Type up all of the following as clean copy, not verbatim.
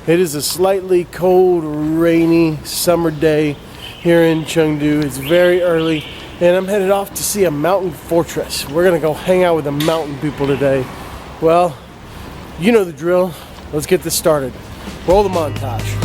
It is a slightly cold, rainy summer day here in Chengdu. It's very early, and I'm headed off to see a mountain fortress. We're gonna go hang out with the mountain people today. Well, you know the drill. Let's get this started. Roll the montage.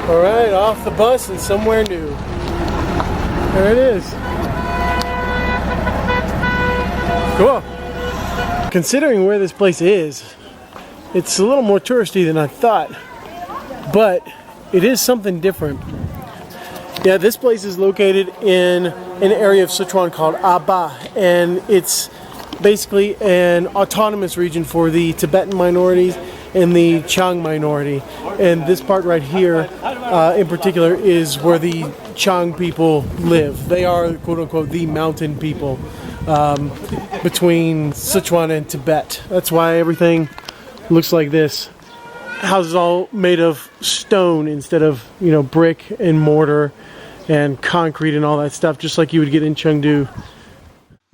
All right, off the bus and somewhere new. There it is. Cool. Considering where this place is, it's a little more touristy than I thought, but it is something different. Yeah, this place is located in an area of Sichuan called Aba, and it's basically an autonomous region for the Tibetan minorities and the Qiang minority. And this part right here in particular is where the Qiang people live. They are, quote unquote, the mountain people between Sichuan and Tibet. That's why everything looks like this. Houses all made of stone instead of, you know, brick and mortar and concrete and all that stuff, just like you would get in Chengdu.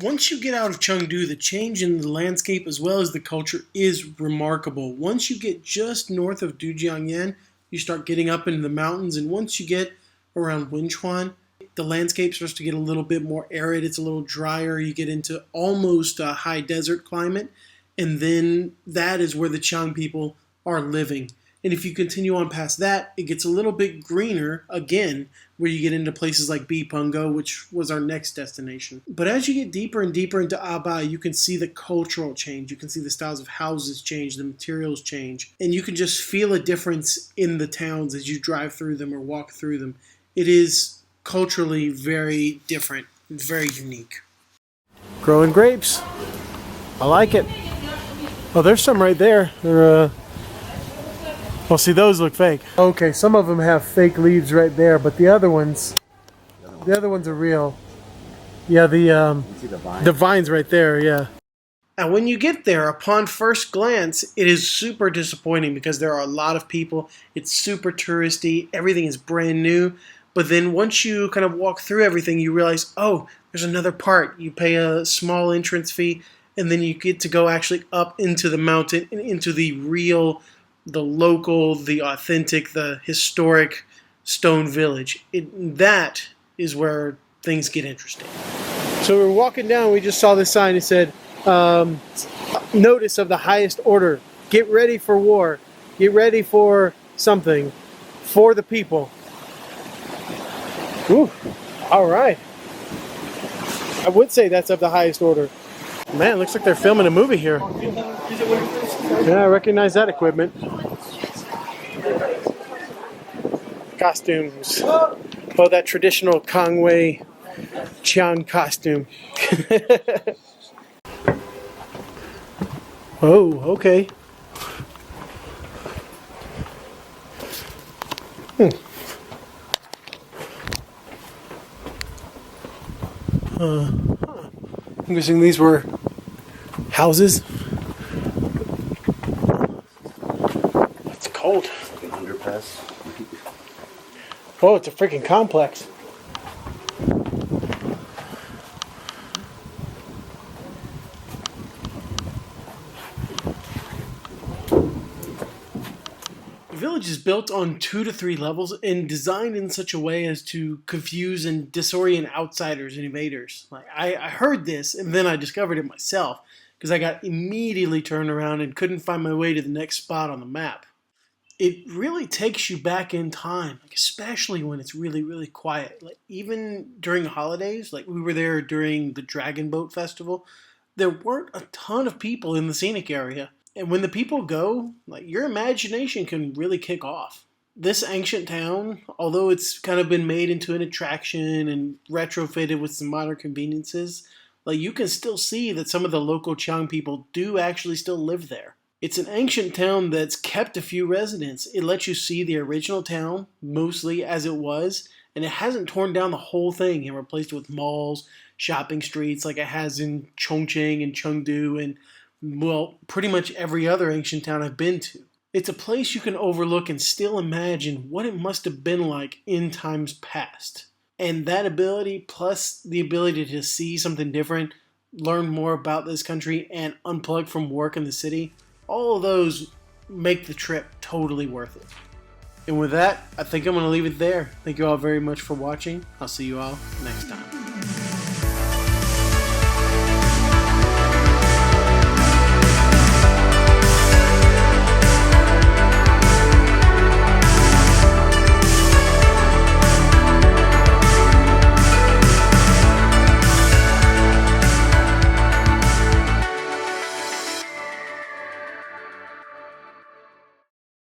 Once you get out of Chengdu, the change in the landscape as well as the culture is remarkable. Once you get just north of Dujiangyan, you start getting up into the mountains, and once you get around Wenchuan, the landscape starts to get a little bit more arid. It's a little drier. You get into almost a high desert climate, and then that is where the Qiang people are living. And if you continue on past that, it gets a little bit greener again, where you get into places like Bipungo, which was our next destination. But as you get deeper and deeper into Aba, you can see the cultural change. You can see the styles of houses change, the materials change, and you can just feel a difference in the towns as you drive through them or walk through them. It is culturally very different. It's very unique. Growing grapes. I like it. Oh, there's some right there. They're well, see, those look fake. Okay, some of them have fake leaves right there, but the other ones are real. Yeah, the vines right there, yeah. And when you get there, upon first glance, it is super disappointing because there are a lot of people. It's super touristy. Everything is brand new. But then once you kind of walk through everything, you realize, oh, there's another part. You pay a small entrance fee, and then you get to go actually up into the mountain and into the real, the local, the authentic, the historic stone village. That is where things get interesting. So we were walking down, we just saw this sign. It said, notice of the highest order. Get ready for war. Get ready for something. For the people. Ooh, all right. I would say that's of the highest order. Man, looks like they're filming a movie here. Yeah, I recognize that equipment. Costumes. Oh, that traditional Kangwei Qiang costume. Oh, okay. I'm guessing these were houses. It's cold. Underpass. Oh, it's a freaking complex. The village is built on 2 to 3 levels and designed in such a way as to confuse and disorient outsiders and invaders. Like I heard this and then I discovered it myself because I got immediately turned around and couldn't find my way to the next spot on the map. It really takes you back in time, like especially when it's really, really quiet. Like even during holidays, like we were there during the Dragon Boat Festival, there weren't a ton of people in the scenic area. And when the people go, like your imagination can really kick off. This ancient town, although it's kind of been made into an attraction and retrofitted with some modern conveniences, like you can still see that some of the local Qiang people do actually still live there. It's an ancient town that's kept a few residents. It lets you see the original town, mostly as it was, And it hasn't torn down the whole thing and replaced it with malls, shopping streets like it has in Chongqing and Chengdu and, well, pretty much every other ancient town I've been to. It's a place you can overlook and still imagine what it must have been like in times past. And that ability, plus the ability to see something different, learn more about this country, and unplug from work in the city, all of those make the trip totally worth it. And with that, I think I'm going to leave it there. Thank you all very much for watching. I'll see you all next time.